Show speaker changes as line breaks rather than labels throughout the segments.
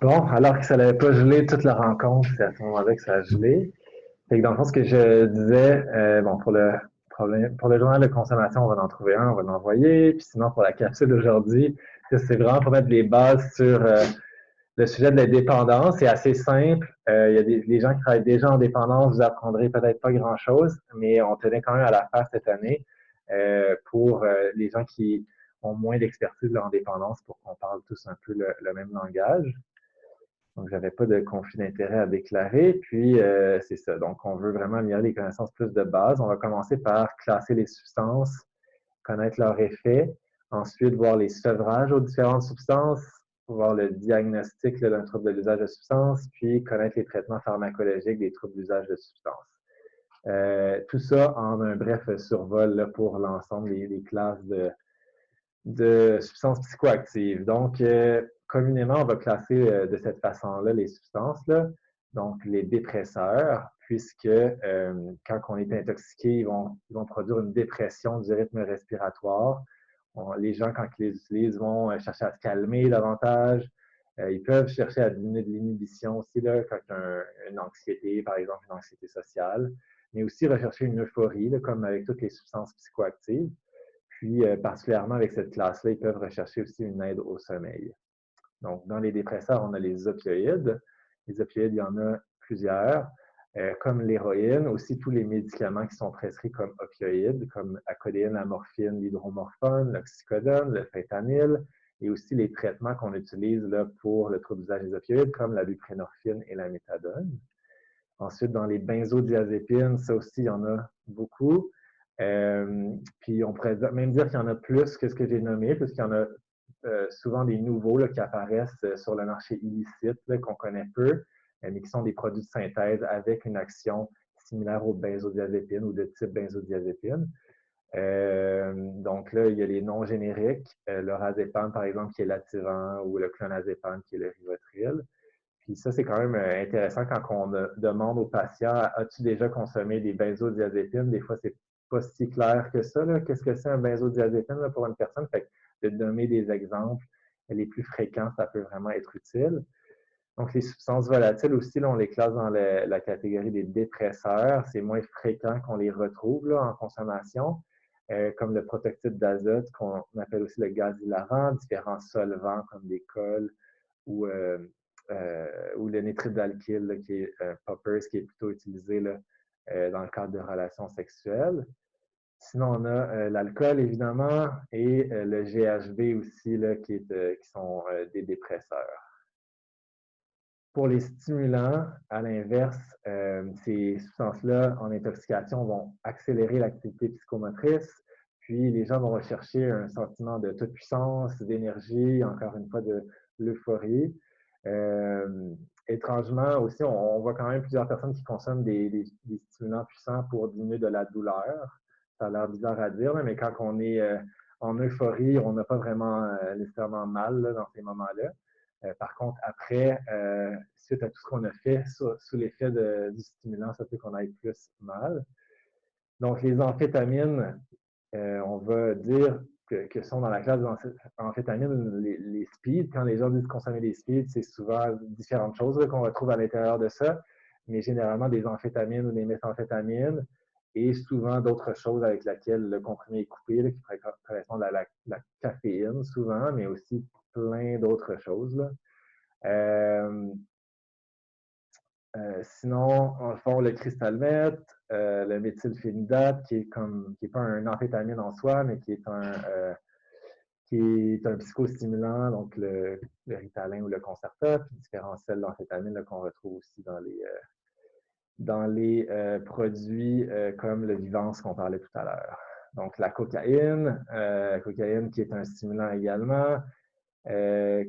Bon, alors que ça n'avait pas gelé toute la rencontre, c'est à ce moment-là que ça a gelé. Fait que dans le fond, ce que je disais, bon, pour le journal de consommation, on va en trouver un, on va l'envoyer. Puis sinon, pour la capsule d'aujourd'hui, c'est vraiment pour mettre les bases sur le sujet de la dépendance. C'est assez simple. Il y a les gens qui travaillent déjà en dépendance, vous apprendrez peut-être pas grand-chose, mais on tenait quand même à la faire cette année pour les gens qui ont moins d'expertise en dépendance pour qu'on parle tous un peu le même langage. Donc, j'avais pas de conflit d'intérêt à déclarer. Puis, c'est ça. Donc, on veut vraiment améliorer les connaissances plus de base. On va commencer par classer les substances, connaître leurs effets. Ensuite, voir les sevrages aux différentes substances, voir le diagnostic d'un trouble de l'usage de substances, puis connaître les traitements pharmacologiques des troubles d'usage de substances. Tout ça en un bref survol là, pour l'ensemble des classes de substances psychoactives. Donc, communément, on va classer de cette façon-là les substances-là, donc les dépresseurs, puisque quand on est intoxiqué, ils vont produire une dépression du rythme respiratoire. Les gens, quand ils les utilisent, vont chercher à se calmer davantage. Ils peuvent chercher à diminuer de l'inhibition aussi, là, quand il y a une anxiété, par exemple, une anxiété sociale, mais aussi rechercher une euphorie, là, comme avec toutes les substances psychoactives. Puis, particulièrement avec cette classe-là, ils peuvent rechercher aussi une aide au sommeil. Donc, dans les dépresseurs, on a les opioïdes. Les opioïdes, il y en a plusieurs, comme l'héroïne, aussi tous les médicaments qui sont prescrits comme opioïdes, comme la codéine, la morphine, l'hydromorphone, l'oxycodone, le fentanyl, et aussi les traitements qu'on utilise là, pour le trouble d'usage des opioïdes, comme la buprenorphine et la méthadone. Ensuite, dans les benzodiazépines, ça aussi, il y en a beaucoup. Puis on pourrait même dire qu'il y en a plus que ce que j'ai nommé, puisqu'il y en a souvent des nouveaux là, qui apparaissent sur le marché illicite, qu'on connaît peu, mais qui sont des produits de synthèse avec une action similaire aux benzodiazépines ou de type benzodiazépine. Donc là, il y a les noms génériques, le razépam, par exemple, qui est l'Ativan, ou le clonazépam, qui est le Rivotril. Puis ça, c'est quand même intéressant quand on demande aux patients, as-tu déjà consommé des benzodiazépines? Des fois, c'est pas si clair que ça. Qu'est-ce que c'est un benzodiazépine là, pour une personne? Fait que de donner des exemples les plus fréquents, ça peut vraiment être utile. Donc, les substances volatiles aussi, là, on les classe dans la catégorie des dépresseurs. C'est moins fréquent qu'on les retrouve là, en consommation, comme le protoxyde d'azote, qu'on appelle aussi le gaz hilarant, différents solvants comme des cols ou, ou le nitrite d'alkyle, qui est poppers, qui est plutôt utilisé là, dans le cadre de relations sexuelles. Sinon, on a l'alcool, évidemment, et le GHB aussi, là, qui sont des dépresseurs. Pour les stimulants, à l'inverse, ces substances-là en intoxication vont accélérer l'activité psychomotrice, puis les gens vont rechercher un sentiment de toute puissance, d'énergie, encore une fois de l'euphorie. Euh, Étrangement aussi, on voit quand même plusieurs personnes qui consomment des stimulants puissants pour diminuer de la douleur. Ça a l'air bizarre à dire, mais quand on est en euphorie, on n'a pas vraiment nécessairement mal là, dans ces moments-là. Par contre, après, suite à tout ce qu'on a fait sous l'effet du stimulant, ça fait qu'on aille plus mal. Donc, les amphétamines, on va dire que sont dans la classe des amphétamines les speeds. Quand les gens disent consommer des speeds, c'est souvent différentes choses qu'on retrouve à l'intérieur de ça, mais généralement des amphétamines ou des méthamphétamines et souvent d'autres choses avec lesquelles le comprimé est coupé, là, qui pourrait correspondre à la caféine souvent, mais aussi plein d'autres choses. Là. Euh, Sinon, en fond, le cristalmètre, le méthylphénidate, qui est pas un amphétamine en soi, mais qui est un psychostimulant, donc le Ritalin ou le Concerta, puis différents sels d'amphétamine qu'on retrouve aussi dans les produits comme le Vivance qu'on parlait tout à l'heure. Donc la cocaïne qui est un stimulant également,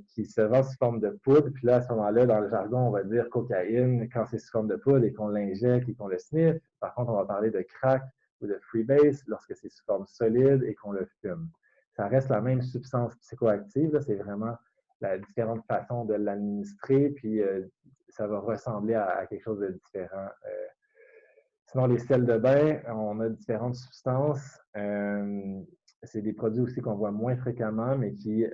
qui se vend sous forme de poudre. Puis là, à ce moment-là, dans le jargon, on va dire cocaïne quand c'est sous forme de poudre et qu'on l'injecte et qu'on le sniffe. Par contre, on va parler de crack ou de freebase lorsque c'est sous forme solide et qu'on le fume. Ça reste la même substance psychoactive, c'est vraiment la différente façon de l'administrer, puis ça va ressembler à quelque chose de différent. Sinon, les sels de bain, on a différentes substances. C'est des produits aussi qu'on voit moins fréquemment, mais qui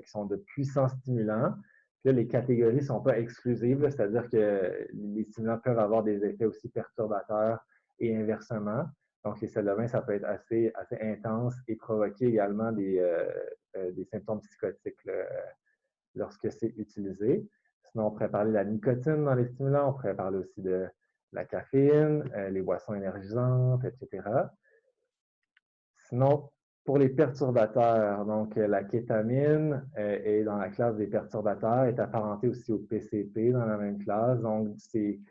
sont de puissants stimulants. Puis là, les catégories ne sont pas exclusives, c'est-à-dire que les stimulants peuvent avoir des effets aussi perturbateurs et inversement. Donc, les sels de bain, ça peut être assez intense et provoquer également des symptômes psychotiques là, lorsque c'est utilisé. Sinon, on pourrait parler de la nicotine dans les stimulants, on pourrait parler aussi de la caféine, les boissons énergisantes, etc. Sinon, pour les perturbateurs, donc la kétamine est dans la classe des perturbateurs, est apparentée aussi au PCP dans la même classe. Donc, ces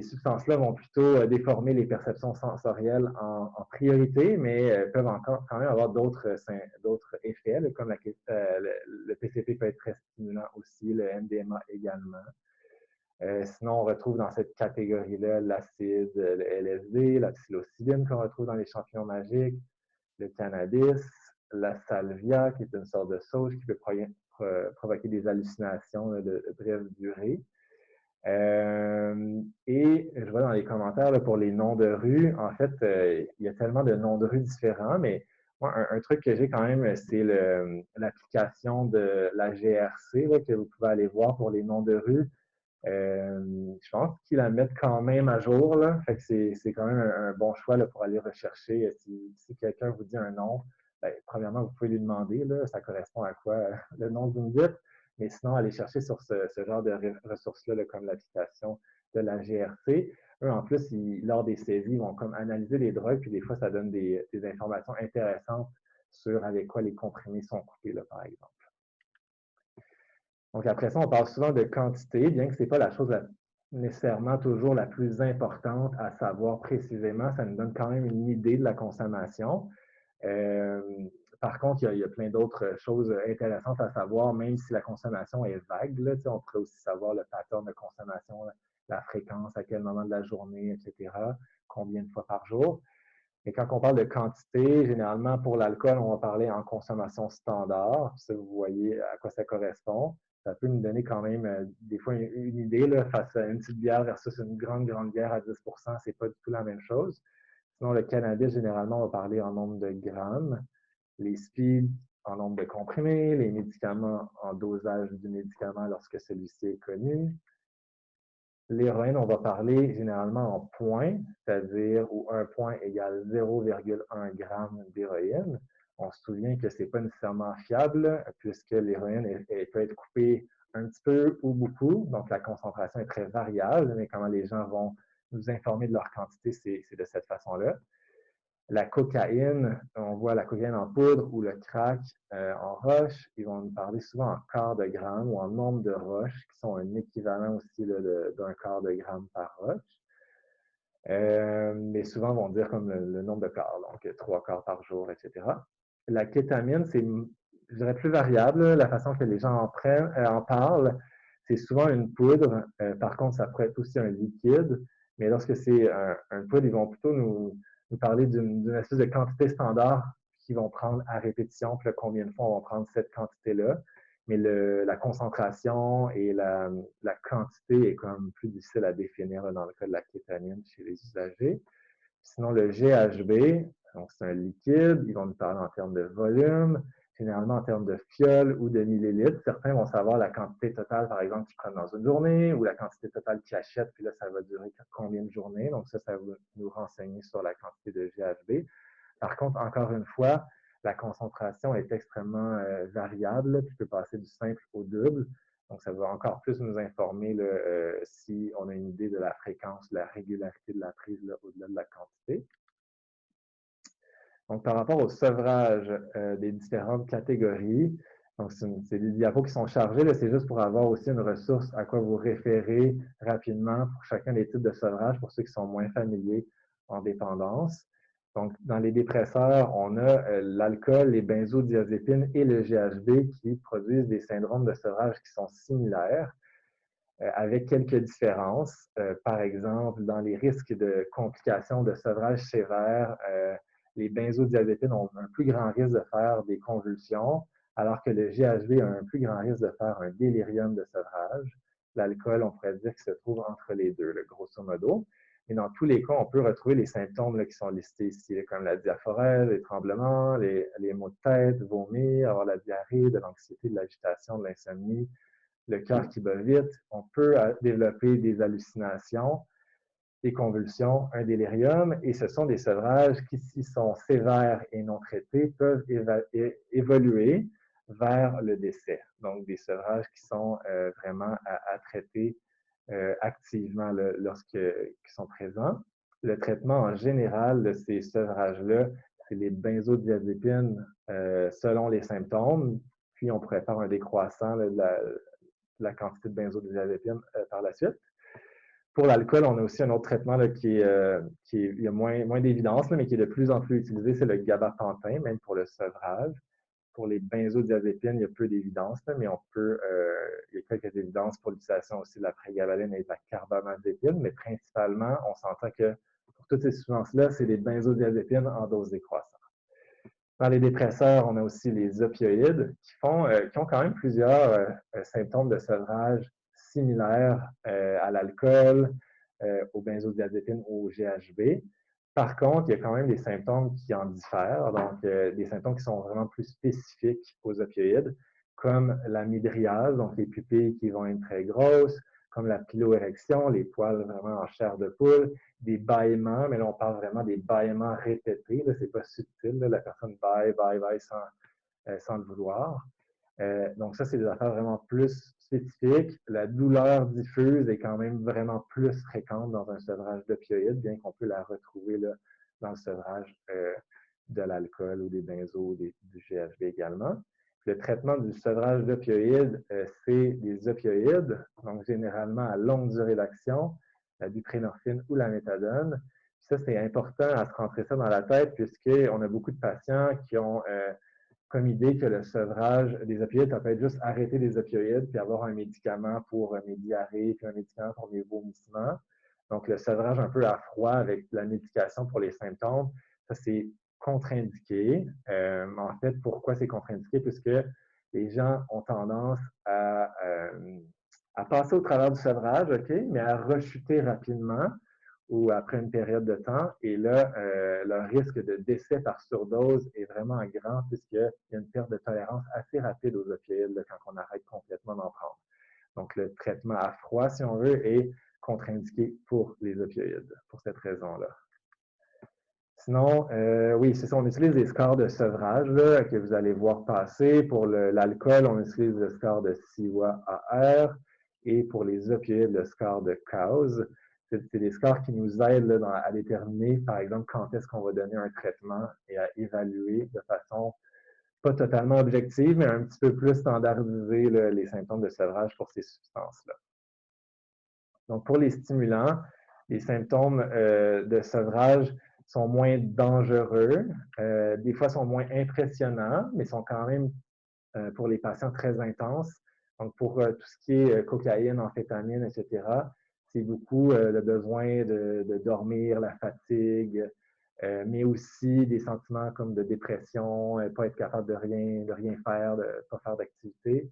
substances-là vont plutôt déformer les perceptions sensorielles en priorité, mais peuvent encore quand même avoir d'autres effets, là, comme le PCP peut être très stimulant aussi, le MDMA également. Sinon, on retrouve dans cette catégorie-là l'acide, le LSD, la psilocybine qu'on retrouve dans les champignons magiques, le cannabis, la salvia, qui est une sorte de sauge qui peut provoquer des hallucinations là, de brève durée. Et je vois dans les commentaires là, pour les noms de rue, en fait, il y a tellement de noms de rue différents, mais moi, un truc que j'ai quand même, c'est l'application de la GRC là, que vous pouvez aller voir pour les noms de rue. Je pense qu'ils la mettent quand même à jour, là. Fait que c'est quand même un bon choix là, pour aller rechercher. Si quelqu'un vous dit un nom, ben, premièrement, vous pouvez lui demander, là, ça correspond à quoi le nom que vous me dites. Mais sinon, aller chercher sur ce genre de ressources-là, là, comme l'application de la GRC. Eux, en plus, lors des saisies, ils vont comme analyser les drogues, puis des fois, ça donne des informations intéressantes sur avec quoi les comprimés sont coupés, là, par exemple. Donc après ça, on parle souvent de quantité, bien que ce n'est pas la chose nécessairement toujours la plus importante à savoir précisément. Ça nous donne quand même une idée de la consommation. Euh, Par contre, il y a plein d'autres choses intéressantes à savoir, même si la consommation est vague. Là, on pourrait aussi savoir le pattern de consommation, la fréquence, à quel moment de la journée, etc., combien de fois par jour. Et quand on parle de quantité, généralement pour l'alcool, on va parler en consommation standard. Ça, vous voyez à quoi ça correspond. Ça peut nous donner quand même des fois une idée là, face à une petite bière versus une grande bière à 10 c'est pas du tout la même chose. Sinon, le cannabis, généralement, on va parler en nombre de grammes. Les speeds en nombre de comprimés, les médicaments en dosage du médicament lorsque celui-ci est connu. L'héroïne, on va parler généralement en points, c'est-à-dire où un point égale 0,1 g d'héroïne. On se souvient que ce n'est pas nécessairement fiable, puisque l'héroïne peut être coupée un petit peu ou beaucoup, donc la concentration est très variable, mais comment les gens vont nous informer de leur quantité, c'est de cette façon-là. La cocaïne, on voit la cocaïne en poudre ou le crack en roche. Ils vont nous parler souvent en quart de gramme ou en nombre de roches, qui sont un équivalent aussi d'un quart de gramme par roche. Mais souvent, ils vont dire comme le nombre de quarts, donc 3 quarts par jour, etc. La kétamine, c'est, je dirais, plus variable. La façon que les gens en parlent, c'est souvent une poudre. Par contre, ça pourrait être aussi un liquide. Mais lorsque c'est un poudre, ils vont plutôt nous parler d'une espèce de quantité standard qu'ils vont prendre à répétition. Puis là, combien de fois on va prendre cette quantité-là. Mais la concentration et la quantité est quand même plus difficile à définir là, dans le cas de la kétamine chez les usagers. Sinon, le GHB, donc c'est un liquide, ils vont nous parler en termes de volume, généralement en termes de fioles ou de millilitres. Certains vont savoir la quantité totale, par exemple, qu'ils prennent dans une journée ou la quantité totale qu'ils achètent, puis là, ça va durer combien de journées. Donc ça va nous renseigner sur la quantité de GHB. Par contre, encore une fois, la concentration est extrêmement variable, puis peut passer du simple au double. Donc, ça va encore plus nous informer là, si on a une idée de la fréquence, de la régularité de la prise au-delà de la quantité. Donc, par rapport au sevrage des différentes catégories, donc c'est des diapos qui sont chargés, c'est juste pour avoir aussi une ressource à quoi vous référer rapidement pour chacun des types de sevrage, pour ceux qui sont moins familiers en dépendance. Donc, dans les dépresseurs, on a l'alcool, les benzodiazépines et le GHB qui produisent des syndromes de sevrage qui sont similaires, avec quelques différences. Par exemple, dans les risques de complications de sevrage sévère, les benzodiazépines ont un plus grand risque de faire des convulsions, alors que le GHB a un plus grand risque de faire un délirium de sevrage. L'alcool, on pourrait dire qu'il se trouve entre les deux, grosso modo. Et dans tous les cas, on peut retrouver les symptômes là, qui sont listés ici, comme la diaphorèse, les tremblements, les maux de tête, vomir, avoir la diarrhée, de l'anxiété, de l'agitation, de l'insomnie, le cœur qui bat vite, on peut développer des hallucinations, des convulsions, un délirium, et ce sont des sevrages qui, s'ils sont sévères et non traités, peuvent évoluer vers le décès. Donc, des sevrages qui sont vraiment à traiter activement lorsqu'ils sont présents. Le traitement en général de ces sevrages-là, c'est les benzodiazépines selon les symptômes, puis on pourrait faire un décroissant de la quantité de benzodiazépines par la suite. Pour l'alcool, on a aussi un autre traitement là, il y a moins d'évidence, mais qui est de plus en plus utilisé, c'est le gabapentin, même pour le sevrage. Pour les benzodiazépines, il y a peu d'évidence, mais il y a quelques évidences pour l'utilisation aussi de la prégabaline et de la carbamazépine, mais principalement, on s'entend que pour toutes ces substances-là, c'est des benzodiazépines en dose décroissante. Dans les dépresseurs, on a aussi les opioïdes qui ont quand même plusieurs symptômes de sevrage similaires à l'alcool, aux benzodiazépines ou au GHB. Par contre, il y a quand même des symptômes qui en diffèrent, donc des symptômes qui sont vraiment plus spécifiques aux opioïdes, comme la midriase, donc les pupilles qui vont être très grosses, comme la piloérection, les poils vraiment en chair de poule, des bâillements, mais là, on parle vraiment des bâillements répétés. Ce n'est pas subtil. Là, la personne baille sans le vouloir. Donc, ça, c'est des affaires vraiment plus spécifiques. La douleur diffuse est quand même vraiment plus fréquente dans un sevrage d'opioïdes, bien qu'on peut la retrouver là, dans le sevrage de l'alcool ou des benzos ou du GHB également. Le traitement du sevrage d'opioïdes, c'est des opioïdes, donc généralement à longue durée d'action, la buprenorphine ou la méthadone. Ça, c'est important à se rentrer ça dans la tête puisqu'on a beaucoup de patients qui ont comme idée que le sevrage des opioïdes, ça peut être juste arrêter les opioïdes puis avoir un médicament pour mes diarrhées puis un médicament pour mes vomissements. Donc, le sevrage un peu à froid avec la médication pour les symptômes, ça, c'est contre-indiqué. En fait, pourquoi c'est contre-indiqué? Puisque les gens ont tendance à passer au travers du sevrage, OK, mais à rechuter rapidement ou après une période de temps. Et là, le risque de décès par surdose est vraiment grand puisqu'il y a une perte de tolérance assez rapide aux opioïdes là, quand on arrête complètement d'en prendre. Donc, le traitement à froid, si on veut, est contre-indiqué pour les opioïdes, pour cette raison-là. Sinon, oui, c'est ça, on utilise des scores de sevrage là, que vous allez voir passer. Pour l'alcool, on utilise le score de CIWA-AR et pour les opioïdes, le score de COWS. C'est des scores qui nous aident là, à déterminer, par exemple, quand est-ce qu'on va donner un traitement et à évaluer de façon pas totalement objective, mais un petit peu plus standardisée là, les symptômes de sevrage pour ces substances-là. Donc, pour les stimulants, les symptômes de sevrage sont moins dangereux, des fois sont moins impressionnants, mais sont quand même, pour les patients, très intenses. Donc, pour tout ce qui est cocaïne, amphétamine, etc., c'est beaucoup le besoin de dormir, la fatigue, mais aussi des sentiments comme de dépression, pas être capable de rien faire, de ne pas faire d'activité.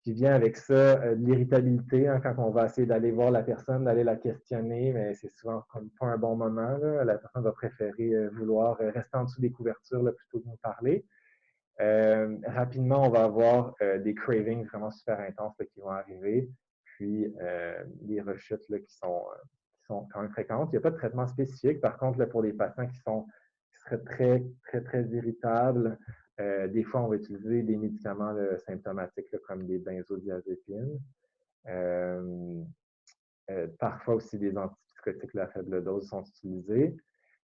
Qui vient avec ça de l'irritabilité hein, quand on va essayer d'aller voir la personne, d'aller la questionner, mais c'est souvent comme pas un bon moment. Là. La personne va préférer vouloir rester en dessous des couvertures là, plutôt que nous parler. Rapidement, on va avoir des cravings vraiment super intenses là, qui vont arriver, puis des rechutes là, qui sont quand même fréquentes. Il n'y a pas de traitement spécifique. Par contre, là, pour les patients qui seraient très, très, très irritables, des fois, on va utiliser des médicaments là, symptomatiques là, comme des benzodiazépines. Parfois aussi des antipsychotiques à faible dose sont utilisés.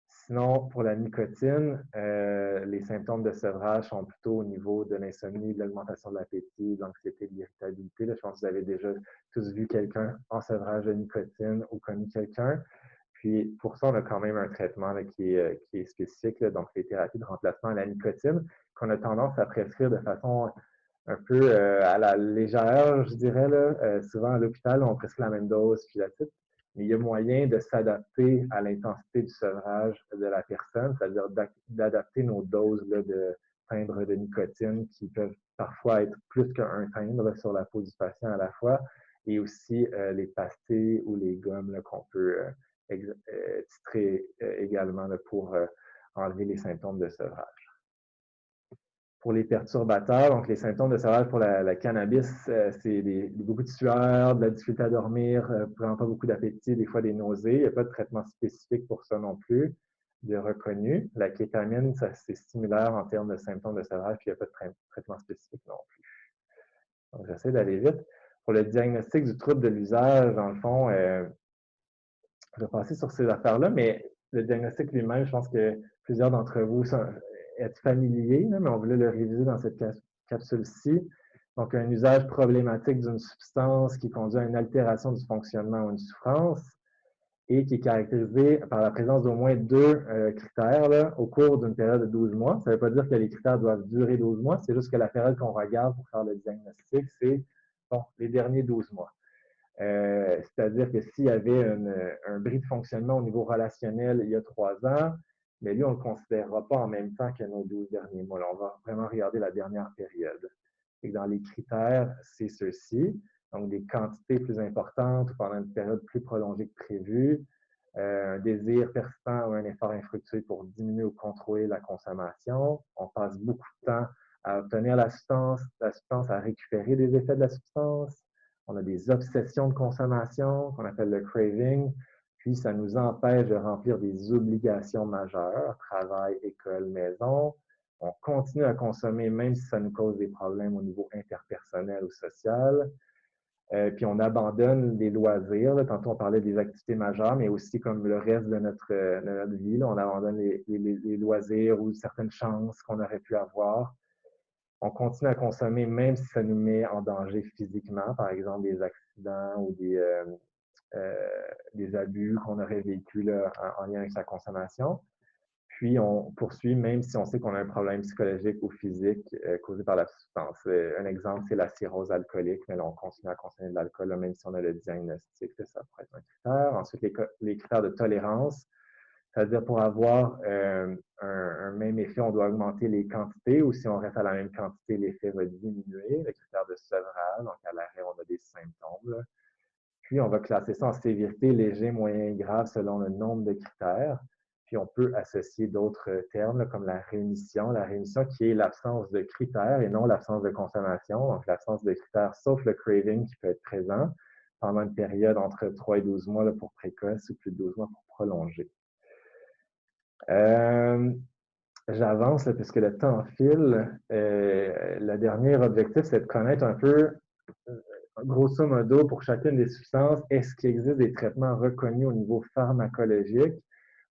Sinon, pour la nicotine, les symptômes de sevrage sont plutôt au niveau de l'insomnie, de l'augmentation de l'appétit, de l'anxiété, de l'irritabilité. Je pense que vous avez déjà tous vu quelqu'un en sevrage de nicotine ou connu quelqu'un. Puis pour ça, on a quand même un traitement là, qui est spécifique, là, donc les thérapies de remplacement à la nicotine, qu'on a tendance à prescrire de façon un peu à la légère, je dirais. Là. Souvent à l'hôpital, on prescrit la même dose, puis la suite. Mais il y a moyen de s'adapter à l'intensité du sevrage de la personne, c'est-à-dire d'adapter nos doses là, de timbre de nicotine qui peuvent parfois être plus qu'un timbre sur la peau du patient à la fois, et aussi les pastilles ou les gommes qu'on peut titrer également là, pour enlever les symptômes de sevrage. Pour les perturbateurs, donc les symptômes de sevrage pour la cannabis, c'est beaucoup de sueur, de la difficulté à dormir, vraiment pas beaucoup d'appétit, des fois des nausées. Il n'y a pas de traitement spécifique pour ça non plus, de reconnu. La kétamine, c'est similaire en termes de symptômes de sevrage, puis il n'y a pas de traitement spécifique non plus. Donc, j'essaie d'aller vite. Pour le diagnostic du trouble de l'usage, dans le fond, je vais passer sur ces affaires-là, mais le diagnostic lui-même, je pense que plusieurs d'entre vous sont familiers, mais on voulait le réviser dans cette capsule-ci. Donc, un usage problématique d'une substance qui conduit à une altération du fonctionnement ou une souffrance et qui est caractérisé par la présence d'au moins deux critères là, au cours d'une période de 12 mois. Ça ne veut pas dire que les critères doivent durer 12 mois, c'est juste que la période qu'on regarde pour faire le diagnostic, c'est les derniers 12 mois. C'est-à-dire que s'il y avait un bris de fonctionnement au niveau relationnel il y a 3 ans, mais lui, on ne le considérera pas en même temps que nos 12 derniers mois. Là, on va vraiment regarder la dernière période. Et dans les critères, c'est ceux-ci. Donc, des quantités plus importantes pendant une période plus prolongée que prévue, un désir persistant ou un effort infructueux pour diminuer ou contrôler la consommation. On passe beaucoup de temps à obtenir la substance, à récupérer des effets de la substance. On a des obsessions de consommation qu'on appelle le craving, puis ça nous empêche de remplir des obligations majeures, travail, école, maison. On continue à consommer même si ça nous cause des problèmes au niveau interpersonnel ou social. Puis on abandonne des loisirs. Là. Tantôt, on parlait des activités majeures, mais aussi comme le reste de notre vie, là, on abandonne les loisirs ou certaines chances qu'on aurait pu avoir. On continue à consommer même si ça nous met en danger physiquement, par exemple des accidents ou des abus qu'on aurait vécu là, en lien avec la consommation. Puis, on poursuit même si on sait qu'on a un problème psychologique ou physique causé par la substance. Un exemple, c'est la cirrhose alcoolique, mais là, on continue à consommer de l'alcool, même si on a le diagnostic, ça pourrait être un critère. Ensuite, les critères de tolérance, c'est-à-dire pour avoir un même effet, on doit augmenter les quantités, ou si on reste à la même quantité, l'effet va diminuer. Le critère de sevrage, donc à l'arrêt, on a des symptômes. Là. Puis, on va classer ça en sévérité, léger, moyen et grave selon le nombre de critères. Puis, on peut associer d'autres termes là, comme la rémission. La rémission qui est l'absence de critères et non l'absence de consommation. Donc, l'absence de critères, sauf le craving qui peut être présent pendant une période entre 3 et 12 mois là, pour précoce ou plus de 12 mois pour prolonger. J'avance puisque le temps file. Le dernier objectif, c'est de connaître un peu grosso modo, pour chacune des substances, est-ce qu'il existe des traitements reconnus au niveau pharmacologique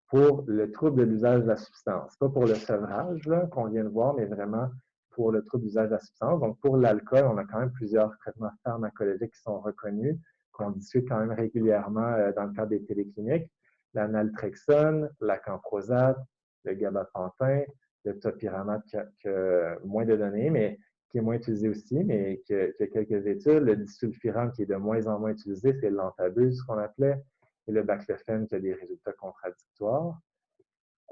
pour le trouble de l'usage de la substance? Pas pour le sevrage qu'on vient de voir, mais vraiment pour le trouble d'usage de la substance. Donc, pour l'alcool, on a quand même plusieurs traitements pharmacologiques qui sont reconnus, qu'on discute quand même régulièrement dans le cadre des télécliniques. La naltrexone, la camprosate, le gabapentin, le topiramate qui a moins de données, mais qui est moins utilisé aussi, mais qui a quelques études. Le disulfiram qui est de moins en moins utilisé, c'est l'antabuse qu'on appelait, et le baclofen qui a des résultats contradictoires.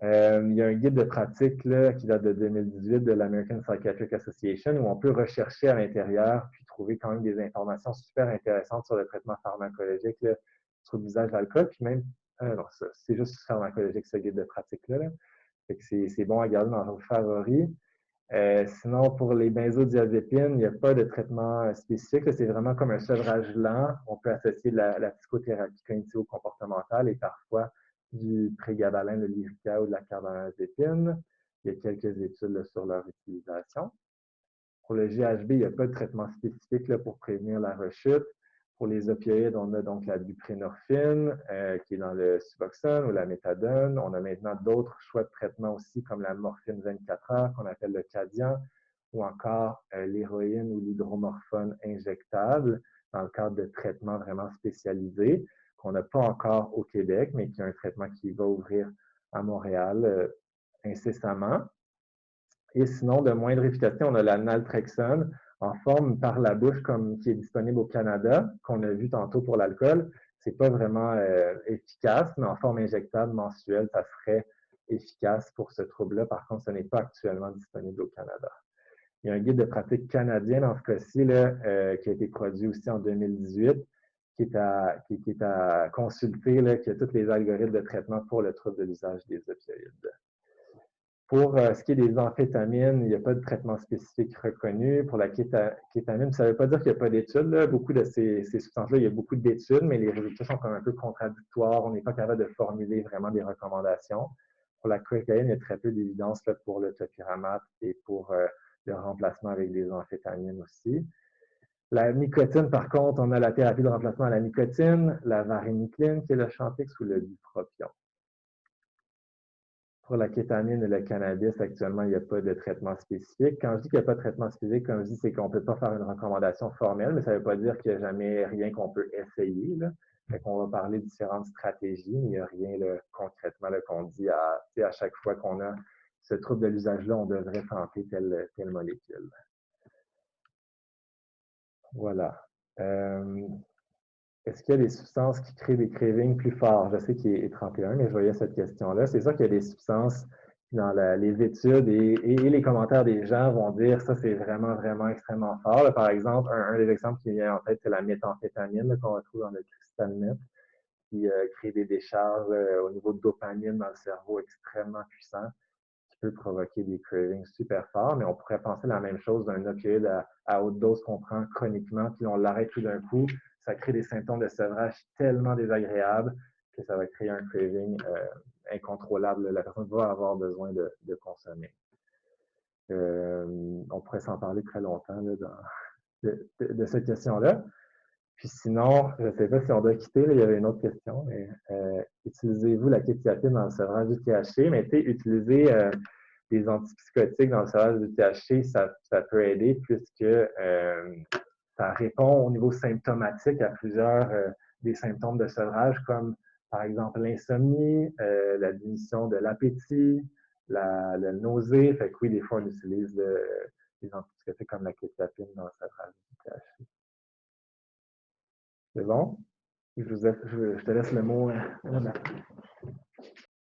Il y a un guide de pratique là, qui date de 2018 de l'American Psychiatric Association où on peut rechercher à l'intérieur puis trouver quand même des informations super intéressantes sur le traitement pharmacologique là, sur l'usage de l'alcool. Puis même, c'est juste pharmacologique ce guide de pratique-là. Là. C'est bon à garder dans vos favoris. Sinon, pour les benzodiazépines, il n'y a pas de traitement spécifique. C'est vraiment comme un sevrage lent. On peut associer la psychothérapie cognitivo-comportementale et parfois du prégabalin, de l'Lyrica ou de la carbamazépine. Il y a quelques études là, sur leur utilisation. Pour le GHB, il n'y a pas de traitement spécifique là, pour prévenir la rechute. Pour les opioïdes, on a donc la buprenorphine qui est dans le Suboxone ou la méthadone. On a maintenant d'autres choix de traitement aussi comme la morphine 24 heures qu'on appelle le Cadian ou encore l'héroïne ou l'hydromorphone injectable dans le cadre de traitements vraiment spécialisés qu'on n'a pas encore au Québec, mais qui est un traitement qui va ouvrir à Montréal incessamment. Et sinon, de moindre efficacité, on a la naltrexone en forme par la bouche comme qui est disponible au Canada, qu'on a vu tantôt pour l'alcool. C'est pas vraiment efficace, mais en forme injectable mensuelle, ça serait efficace pour ce trouble-là. Par contre, ce n'est pas actuellement disponible au Canada. Il y a un guide de pratique canadien dans ce cas-ci qui a été produit aussi en 2018, qui est à consulter, là, qui a tous les algorithmes de traitement pour le trouble de l'usage des opioïdes. Pour ce qui est des amphétamines, il n'y a pas de traitement spécifique reconnu. Pour la kétamine, ça ne veut pas dire qu'il n'y a pas d'études. Beaucoup de ces substances-là, il y a beaucoup d'études, mais les résultats sont comme un peu contradictoires. On n'est pas capable de formuler vraiment des recommandations. Pour la cocaïne, il y a très peu d'évidence pour le topiramate et pour le remplacement avec des amphétamines aussi. La nicotine, par contre, on a la thérapie de remplacement à la nicotine, la varenicline, qui est le Chantix, ou le bupropion. Pour la kétamine et le cannabis, actuellement, il n'y a pas de traitement spécifique. Quand je dis qu'il n'y a pas de traitement spécifique, comme je dis, c'est qu'on ne peut pas faire une recommandation formelle, mais ça ne veut pas dire qu'il n'y a jamais rien qu'on peut essayer. Fait qu'on va parler de différentes stratégies, mais il n'y a rien concrètement qu'on dit à chaque fois qu'on a ce trouble de l'usage-là, on devrait tenter telle molécule. Voilà. Est-ce qu'il y a des substances qui créent des cravings plus forts? Je sais qu'il est 31, mais je voyais cette question-là. C'est sûr qu'il y a des substances dans les études et les commentaires des gens vont dire ça, c'est vraiment, vraiment extrêmement fort. Là, par exemple, un des exemples qui vient en tête, c'est la méthamphétamine qu'on retrouve dans le crystal meth, qui crée des décharges au niveau de dopamine dans le cerveau extrêmement puissants, qui peut provoquer des cravings super forts, mais on pourrait penser la même chose d'un opioïde à haute dose qu'on prend chroniquement, puis on l'arrête tout d'un coup, ça crée des symptômes de sevrage tellement désagréables que ça va créer un craving incontrôlable. La personne va avoir besoin de consommer. On pourrait s'en parler très longtemps là, de cette question-là. Puis sinon, je ne sais pas si on doit quitter, là, il y avait une autre question, mais utilisez-vous la quétiapine dans le sevrage du THC? Mais utiliser des antipsychotiques dans le sevrage du THC, ça peut aider puisque ça répond au niveau symptomatique à plusieurs des symptômes de sevrage, comme par exemple l'insomnie, la diminution de l'appétit, la nausée. Fait que oui, des fois, on utilise des antipsychotiques comme la quétiapine dans le sevrage du THC. C'est bon? Je te laisse le mot.